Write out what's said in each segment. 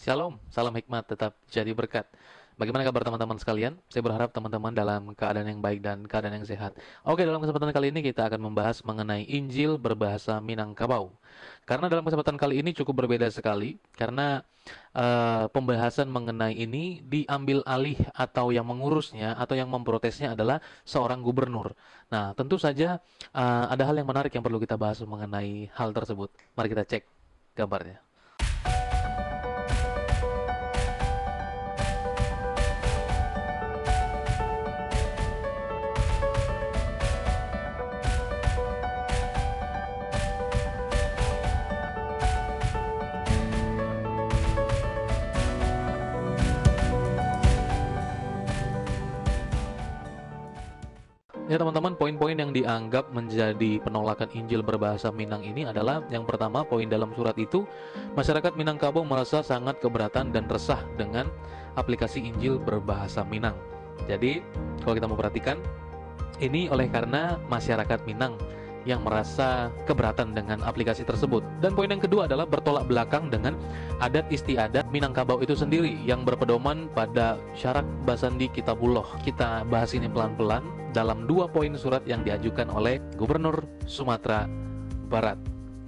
Shalom, salam hikmat, tetap jadi berkat. Bagaimana kabar teman-teman sekalian? Saya berharap teman-teman dalam keadaan yang baik dan keadaan yang sehat. Oke, dalam kesempatan kali ini kita akan membahas mengenai Injil berbahasa Minangkabau. Karena dalam kesempatan kali ini cukup berbeda sekali, karena pembahasan mengenai ini diambil alih atau yang mengurusnya atau yang memprotesnya adalah seorang gubernur. Nah, tentu saja ada hal yang menarik yang perlu kita bahas mengenai hal tersebut. Mari kita cek gambarnya. Ya teman-teman, poin-poin yang dianggap menjadi penolakan Injil berbahasa Minang ini adalah yang pertama, poin dalam surat itu, masyarakat Minangkabau merasa sangat keberatan dan resah dengan aplikasi Injil berbahasa Minang. Jadi, kalau kita mau perhatikan, ini oleh karena masyarakat Minang yang merasa keberatan dengan aplikasi tersebut. Dan poin yang kedua adalah bertolak belakang dengan adat istiadat Minangkabau itu sendiri yang berpedoman pada syarak basandi kitabullah. Kita bahas ini pelan-pelan dalam 2 poin surat yang diajukan oleh Gubernur Sumatera Barat,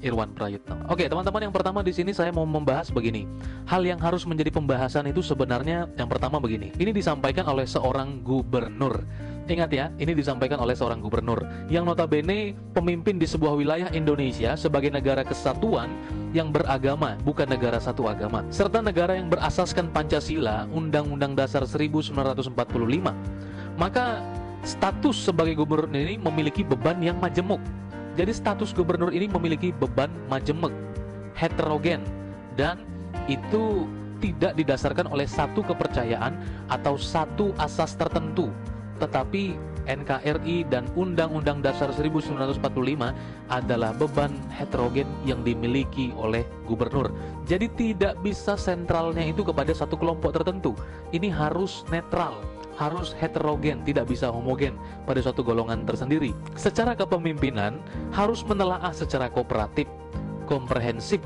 Irwan Prayitno. Oke, teman-teman, yang pertama di sini saya mau membahas begini. Hal yang harus menjadi pembahasan itu sebenarnya yang pertama begini. Ini disampaikan oleh seorang gubernur. Ingat ya, ini disampaikan oleh seorang gubernur yang notabene pemimpin di sebuah wilayah Indonesia sebagai negara kesatuan yang beragama, bukan negara satu agama, serta negara yang berasaskan Pancasila, Undang-Undang Dasar 1945. Maka status sebagai gubernur ini memiliki beban yang majemuk. Jadi status gubernur ini memiliki beban majemuk, heterogen, dan itu tidak didasarkan oleh satu kepercayaan atau satu asas tertentu, tetapi NKRI dan Undang-Undang Dasar 1945 adalah beban heterogen yang dimiliki oleh gubernur. Jadi tidak bisa sentralnya itu kepada satu kelompok tertentu. Ini harus netral, harus heterogen, tidak bisa homogen pada suatu golongan tersendiri. Secara kepemimpinan harus menelaah secara kooperatif, komprehensif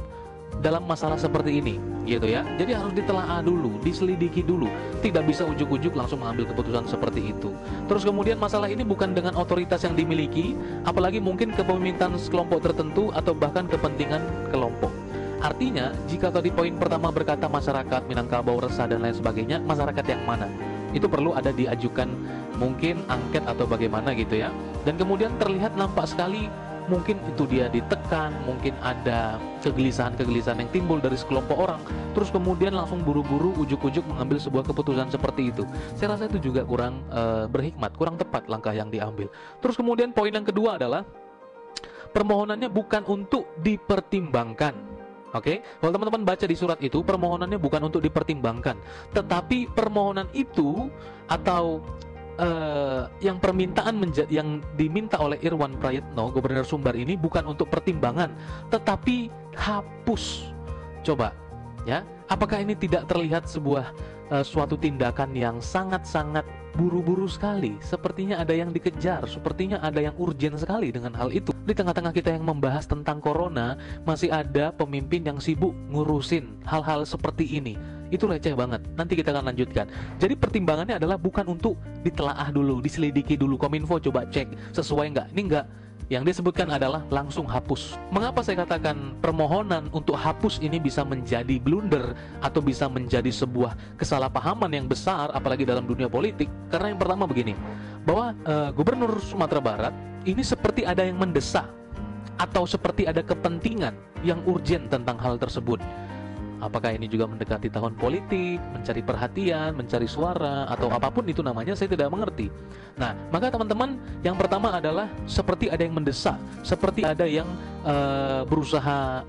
dalam masalah seperti ini, gitu ya. Jadi harus ditelaah dulu, diselidiki dulu. Tidak bisa ujuk-ujuk langsung mengambil keputusan seperti itu. Terus kemudian masalah ini bukan dengan otoritas yang dimiliki, apalagi mungkin kepemimpinan kelompok tertentu atau bahkan kepentingan kelompok. Artinya, jika tadi poin pertama berkata masyarakat Minangkabau resah dan lain sebagainya, masyarakat yang mana? Itu perlu ada diajukan mungkin angket atau bagaimana gitu ya. Dan kemudian terlihat nampak sekali mungkin itu dia ditekan, mungkin ada kegelisahan-kegelisahan yang timbul dari sekelompok orang, terus kemudian langsung buru-buru ujuk-ujuk mengambil sebuah keputusan seperti itu. Saya rasa itu juga kurang berhikmat, kurang tepat langkah yang diambil. Terus kemudian poin yang kedua adalah permohonannya bukan untuk dipertimbangkan. Oke, kalau teman-teman baca di surat itu, permohonannya bukan untuk dipertimbangkan, tetapi permohonan itu atau yang permintaan yang diminta oleh Irwan Prayitno, Gubernur Sumbar ini bukan untuk pertimbangan, tetapi hapus. Coba, ya, apakah ini tidak terlihat sebuah suatu tindakan yang sangat-sangat buru-buru sekali? Sepertinya ada yang dikejar, sepertinya ada yang urgen sekali dengan hal itu. Di tengah-tengah kita yang membahas tentang corona, masih ada pemimpin yang sibuk ngurusin hal-hal seperti ini. Itu receh banget. Nanti kita akan lanjutkan. Jadi pertimbangannya adalah bukan untuk ditelaah dulu, diselidiki dulu, Kominfo coba cek sesuai nggak. Ini nggak. Yang disebutkan adalah langsung hapus. Mengapa saya katakan permohonan untuk hapus ini bisa menjadi blunder atau bisa menjadi sebuah kesalahpahaman yang besar, apalagi dalam dunia politik? Karena yang pertama begini, bahwa Gubernur Sumatera Barat ini seperti ada yang mendesak atau seperti ada kepentingan yang urgen tentang hal tersebut. Apakah ini juga mendekati tahun politik, mencari perhatian, mencari suara, atau apapun itu namanya, saya tidak mengerti. Nah, maka teman-teman, yang pertama adalah seperti ada yang mendesak, seperti ada yang berusaha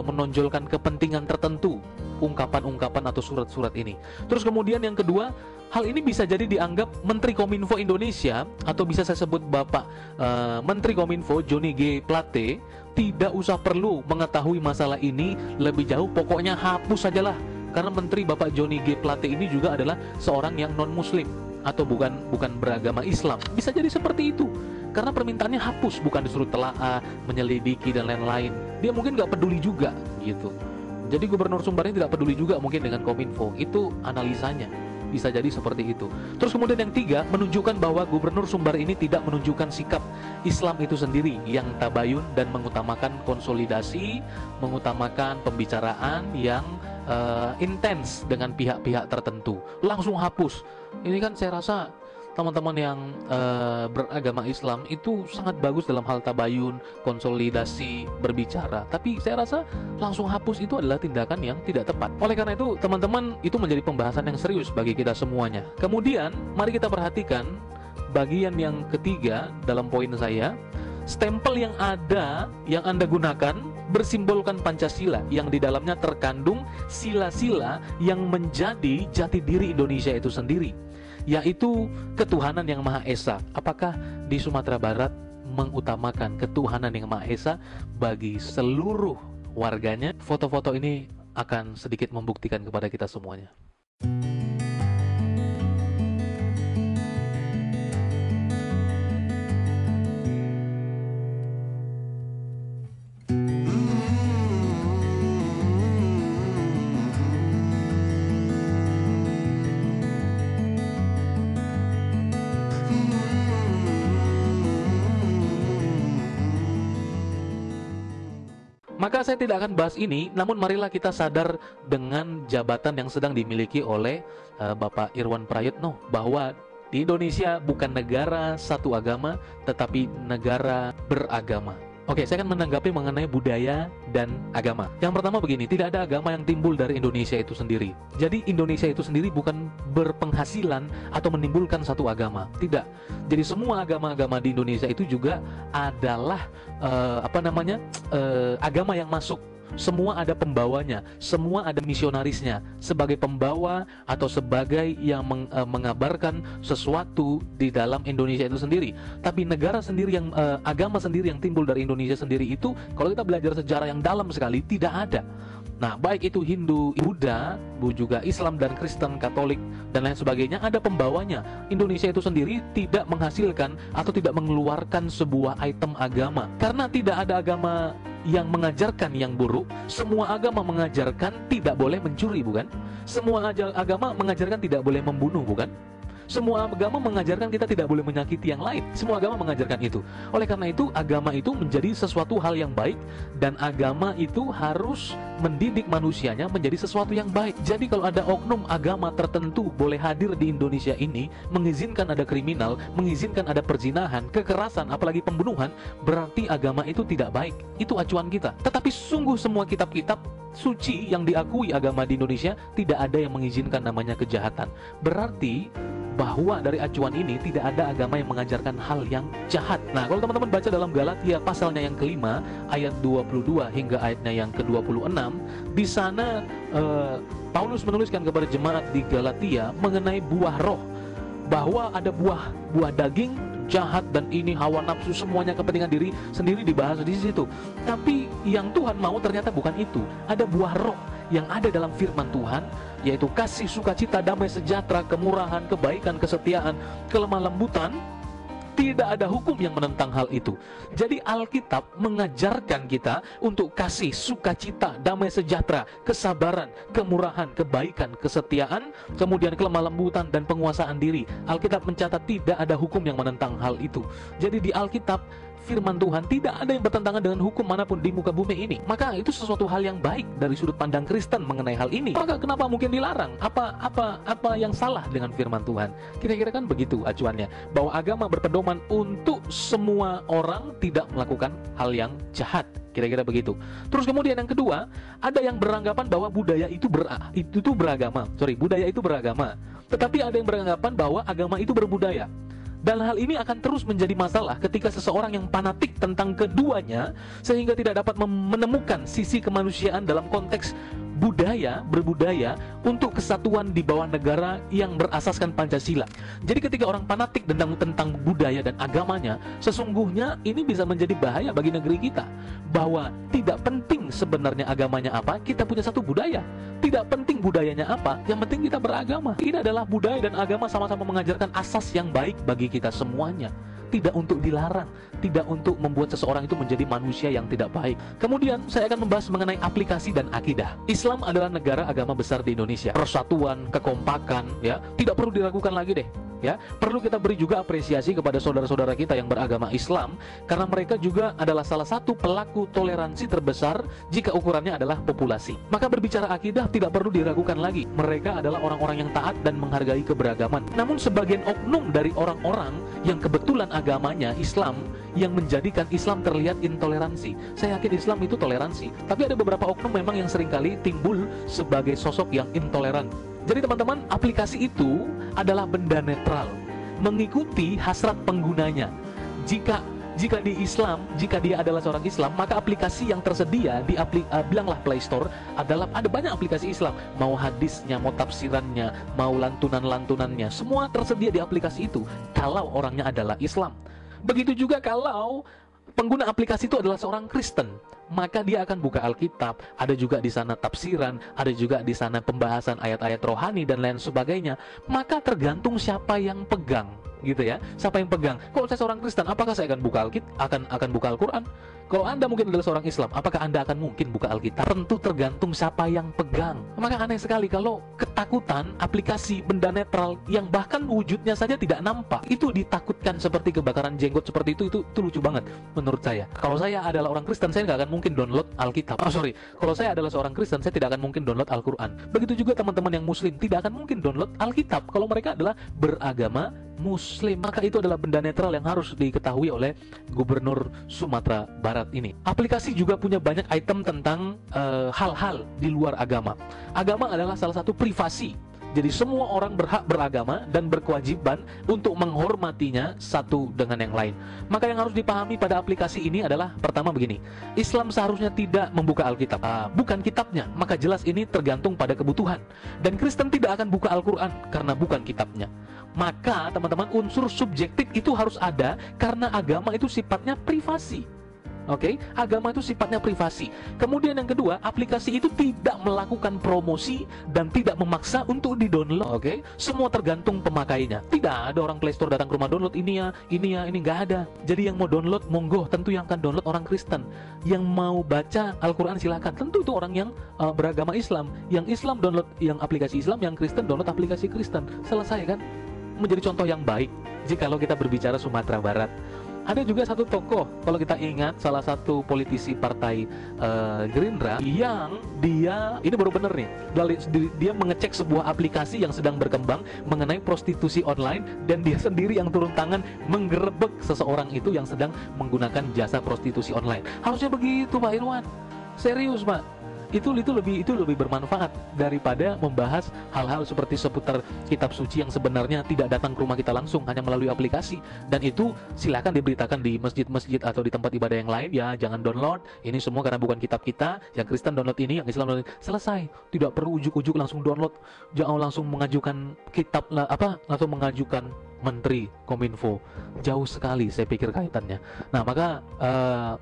menonjolkan kepentingan tertentu, ungkapan-ungkapan atau surat-surat ini. Terus kemudian yang kedua, hal ini bisa jadi dianggap Menteri Kominfo Indonesia, atau bisa saya sebut Bapak Menteri Kominfo Johnny G. Plate, tidak usah perlu mengetahui masalah ini lebih jauh, pokoknya hapus sajalah. Karena Menteri Bapak Johnny G. Plate ini juga adalah seorang yang non-muslim atau bukan beragama Islam. Bisa jadi seperti itu. Karena permintaannya hapus, bukan disuruh telaah, menyelidiki dan lain-lain. Dia mungkin nggak peduli juga gitu. Jadi Gubernur Sumbar ini tidak peduli juga mungkin dengan Kominfo. Itu analisanya. Bisa jadi seperti itu. Terus kemudian yang tiga, menunjukkan bahwa Gubernur Sumbar ini tidak menunjukkan sikap Islam itu sendiri yang tabayun dan mengutamakan konsolidasi, mengutamakan pembicaraan yang intens dengan pihak-pihak tertentu. Langsung hapus. Ini kan saya rasa teman-teman yang beragama Islam itu sangat bagus dalam hal tabayun, konsolidasi, berbicara. Tapi saya rasa langsung hapus itu adalah tindakan yang tidak tepat. Oleh karena itu, teman-teman, itu menjadi pembahasan yang serius bagi kita semuanya. Kemudian, mari kita perhatikan bagian yang ketiga dalam poin saya. Stempel yang ada, yang Anda gunakan, bersimbolkan Pancasila, yang di dalamnya terkandung sila-sila yang menjadi jati diri Indonesia itu sendiri, yaitu ketuhanan yang Maha Esa. Apakah di Sumatera Barat mengutamakan ketuhanan yang Maha Esa bagi seluruh warganya? Foto-foto ini akan sedikit membuktikan kepada kita semuanya. Maka saya tidak akan bahas ini, namun marilah kita sadar dengan jabatan yang sedang dimiliki oleh Bapak Irwan Prayitno, bahwa di Indonesia bukan negara satu agama, tetapi negara beragama. Oke, saya akan menanggapi mengenai budaya dan agama. Yang pertama begini, tidak ada agama yang timbul dari Indonesia itu sendiri. Jadi Indonesia itu sendiri bukan berpenghasilan atau menimbulkan satu agama. Tidak. Jadi semua agama-agama di Indonesia itu juga adalah agama yang masuk. Semua ada pembawanya, semua ada misionarisnya, sebagai pembawa atau sebagai yang mengabarkan sesuatu di dalam Indonesia itu sendiri. Tapi negara sendiri yang agama sendiri yang timbul dari Indonesia sendiri itu, kalau kita belajar sejarah yang dalam sekali, tidak ada. Nah, baik itu Hindu, Buddha, juga Islam dan Kristen, Katolik, dan lain sebagainya, ada pembawanya. Indonesia itu sendiri tidak menghasilkan atau tidak mengeluarkan sebuah item agama. Karena tidak ada agama yang mengajarkan yang buruk. Semua agama mengajarkan tidak boleh mencuri, bukan? Semua agama mengajarkan tidak boleh membunuh, bukan? Semua agama mengajarkan kita tidak boleh menyakiti yang lain. Semua agama mengajarkan itu. Oleh karena itu, agama itu menjadi sesuatu hal yang baik, dan agama itu harus mendidik manusianya menjadi sesuatu yang baik. Jadi kalau ada oknum agama tertentu boleh hadir di Indonesia ini, mengizinkan ada kriminal, mengizinkan ada perzinahan, kekerasan, apalagi pembunuhan, berarti agama itu tidak baik. Itu acuan kita. Tetapi sungguh semua kitab-kitab suci yang diakui agama di Indonesia tidak ada yang mengizinkan namanya kejahatan. Berarti bahwa dari acuan ini tidak ada agama yang mengajarkan hal yang jahat. Nah, kalau teman-teman baca dalam Galatia pasalnya yang kelima, ayat 22 hingga ayatnya yang ke-26, di sana Paulus menuliskan kepada jemaat di Galatia mengenai buah roh, bahwa ada buah daging jahat, dan ini hawa nafsu, semuanya kepentingan diri sendiri dibahas di situ. Tapi yang Tuhan mau ternyata bukan itu. Ada buah roh yang ada dalam firman Tuhan, yaitu kasih, sukacita, damai sejahtera, kemurahan, kebaikan, kesetiaan, kelemah lembutan. Tidak ada hukum yang menentang hal itu. Jadi Alkitab mengajarkan kita untuk kasih, sukacita, damai sejahtera, kesabaran, kemurahan, kebaikan, kesetiaan, kemudian kelemah lembutan dan penguasaan diri. Alkitab mencatat tidak ada hukum yang menentang hal itu. Jadi di Alkitab, firman Tuhan tidak ada yang bertentangan dengan hukum manapun di muka bumi ini. Maka itu sesuatu hal yang baik dari sudut pandang Kristen mengenai hal ini. Maka kenapa mungkin dilarang? Apa yang salah dengan firman Tuhan? Kira-kira kan begitu acuannya, bahwa agama berpedoman untuk semua orang tidak melakukan hal yang jahat. Kira-kira begitu. Terus kemudian yang kedua, ada yang beranggapan bahwa budaya itu beragama. Budaya itu beragama. Tetapi ada yang beranggapan bahwa agama itu berbudaya. Dan hal ini akan terus menjadi masalah ketika seseorang yang fanatik tentang keduanya, sehingga tidak dapat menemukan sisi kemanusiaan dalam konteks berbudaya untuk kesatuan di bawah negara yang berasaskan Pancasila. Jadi ketika orang fanatik tentang budaya dan agamanya, sesungguhnya ini bisa menjadi bahaya bagi negeri kita. Bahwa tidak penting sebenarnya agamanya apa, kita punya satu budaya. Tidak penting budayanya apa, yang penting kita beragama. Ini adalah budaya dan agama sama-sama mengajarkan asas yang baik bagi kita semuanya. tidak untuk dilarang, tidak untuk membuat seseorang itu menjadi manusia yang tidak baik. Kemudian saya akan membahas mengenai aplikasi dan akidah. Islam adalah negara agama besar di Indonesia. Persatuan, kekompakan, ya, tidak perlu diragukan lagi deh. Ya, perlu kita beri juga apresiasi kepada saudara-saudara kita yang beragama Islam, karena mereka juga adalah salah satu pelaku toleransi terbesar jika ukurannya adalah populasi. Maka berbicara akidah tidak perlu diragukan lagi. Mereka adalah orang-orang yang taat dan menghargai keberagaman. Namun sebagian oknum dari orang-orang yang kebetulan agamanya Islam yang menjadikan Islam terlihat intoleransi. Saya yakin Islam itu toleransi, tapi ada beberapa oknum memang yang seringkali timbul sebagai sosok yang intoleran. Jadi teman-teman, aplikasi itu adalah benda netral, mengikuti hasrat penggunanya. Jika di Islam, jika dia adalah seorang Islam, maka aplikasi yang tersedia di bilanglah Play Store adalah ada banyak aplikasi Islam, mau hadisnya, mau tafsirannya, mau lantunan-lantunannya, semua tersedia di aplikasi itu kalau orangnya adalah Islam. Begitu juga kalau pengguna aplikasi itu adalah seorang Kristen, maka dia akan buka Alkitab, ada juga di sana tafsiran, ada juga di sana pembahasan ayat-ayat rohani dan lain sebagainya. Maka tergantung siapa yang pegang, gitu ya. Siapa yang pegang? Kalau saya seorang Kristen, apakah saya akan buka akan buka Al-Quran? Kalau Anda mungkin adalah seorang Islam, apakah Anda akan mungkin buka Alkitab? Tentu tergantung siapa yang pegang. Maka aneh sekali kalau ketakutan aplikasi benda netral yang bahkan wujudnya saja tidak nampak, itu ditakutkan seperti kebakaran jenggot seperti itu lucu banget menurut saya. Kalau saya adalah orang Kristen, saya nggak akan mungkin download Alkitab. Kalau saya adalah seorang Kristen, saya tidak akan mungkin download Al-Quran. Begitu juga teman-teman yang Muslim tidak akan mungkin download Alkitab kalau mereka adalah beragama Muslim. Maka itu adalah benda netral yang harus diketahui oleh Gubernur Sumatera Barat ini. Aplikasi juga punya banyak item tentang hal-hal di luar agama. Agama adalah salah satu privasi. Jadi semua orang berhak beragama dan berkewajiban untuk menghormatinya satu dengan yang lain. Maka yang harus dipahami pada aplikasi ini adalah pertama begini, Islam seharusnya tidak membuka Alkitab, bukan kitabnya, maka jelas ini tergantung pada kebutuhan. Dan Kristen tidak akan buka Al-Quran karena bukan kitabnya. Maka teman-teman, unsur subjektif itu harus ada karena agama itu sifatnya privasi. Oke, agama itu sifatnya privasi. Kemudian yang kedua, aplikasi itu tidak melakukan promosi dan tidak memaksa untuk di-download. Oke, semua tergantung pemakainya. Tidak ada orang Play Store datang ke rumah download ini nggak ada. Jadi yang mau download monggo, tentu yang akan download orang Kristen. Yang mau baca Al-Quran silakan. Tentu itu orang yang beragama Islam. Yang Islam download yang aplikasi Islam, yang Kristen download aplikasi Kristen. Selesai kan? Menjadi contoh yang baik jikalau kita berbicara Sumatera Barat. Ada juga satu tokoh, kalau kita ingat, salah satu politisi partai Gerindra yang dia, ini baru bener nih, dia mengecek sebuah aplikasi yang sedang berkembang mengenai prostitusi online, dan dia sendiri yang turun tangan menggerebek seseorang itu yang sedang menggunakan jasa prostitusi online. Harusnya begitu Pak Irwan, serius Pak. Itu lebih bermanfaat daripada membahas hal-hal seperti seputar kitab suci yang sebenarnya tidak datang ke rumah kita langsung, hanya melalui aplikasi. Dan itu silakan diberitakan di masjid-masjid atau di tempat ibadah yang lain, ya jangan download ini semua karena bukan kitab kita. Yang Kristen download ini, yang Islam download ini. Selesai. Tidak perlu ujuk-ujuk langsung download, jangan langsung mengajukan kitab langsung mengajukan Menteri Kominfo. Jauh sekali saya pikir kaitannya. Nah maka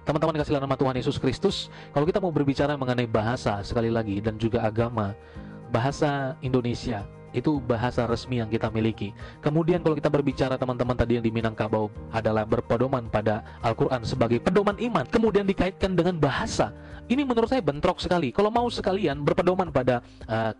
teman-teman kasih nama Tuhan Yesus Kristus, kalau kita mau berbicara mengenai bahasa sekali lagi dan juga agama, bahasa Indonesia itu bahasa resmi yang kita miliki. Kemudian kalau kita berbicara teman-teman tadi yang di Minangkabau adalah berpedoman pada Al-Quran sebagai pedoman iman, kemudian dikaitkan dengan bahasa. Ini menurut saya bentrok sekali. Kalau mau sekalian berpedoman pada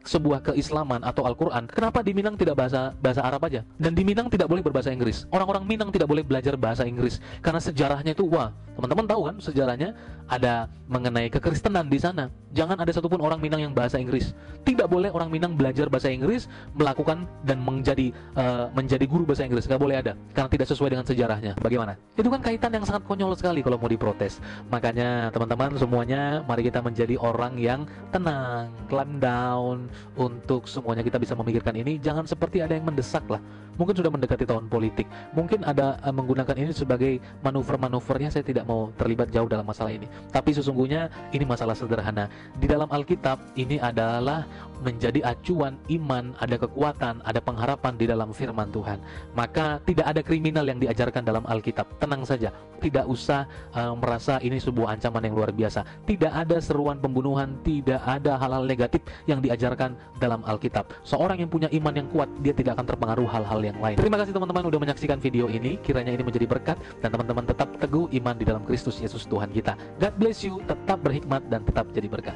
sebuah keislaman atau Al-Quran, kenapa di Minang tidak bahasa Arab aja? Dan di Minang tidak boleh berbahasa Inggris. Orang-orang Minang tidak boleh belajar bahasa Inggris karena sejarahnya itu, wah, teman-teman tahu kan sejarahnya ada mengenai kekristenan di sana. Jangan ada satupun orang Minang yang bahasa Inggris. Tidak boleh orang Minang belajar bahasa Inggris, melakukan dan menjadi guru bahasa Inggris. Nggak boleh ada, karena tidak sesuai dengan sejarahnya. Bagaimana? Itu kan kaitan yang sangat konyol sekali kalau mau diprotes. Makanya teman-teman semuanya, mari kita menjadi orang yang tenang, calm down, untuk semuanya kita bisa memikirkan ini. Jangan seperti ada yang mendesak lah. Mungkin sudah mendekati tahun politik, mungkin ada menggunakan ini sebagai manuver-manuvernya. Saya tidak mau terlibat jauh dalam masalah ini, tapi sesungguhnya ini masalah sederhana. Di dalam Alkitab ini adalah menjadi acuan iman, ada kekuatan, ada pengharapan di dalam firman Tuhan. Maka tidak ada kriminal yang diajarkan dalam Alkitab. Tenang saja, tidak usah merasa ini sebuah ancaman yang luar biasa. Tidak ada seruan pembunuhan, tidak ada hal-hal negatif yang diajarkan dalam Alkitab. Seorang yang punya iman yang kuat, dia tidak akan terpengaruh hal-hal yang lain. Terima kasih teman-teman udah menyaksikan video ini. Kiranya ini menjadi berkat dan teman-teman tetap teguh iman di dalam Kristus Yesus Tuhan kita. God bless you, tetap berhikmat dan tetap jadi berkat.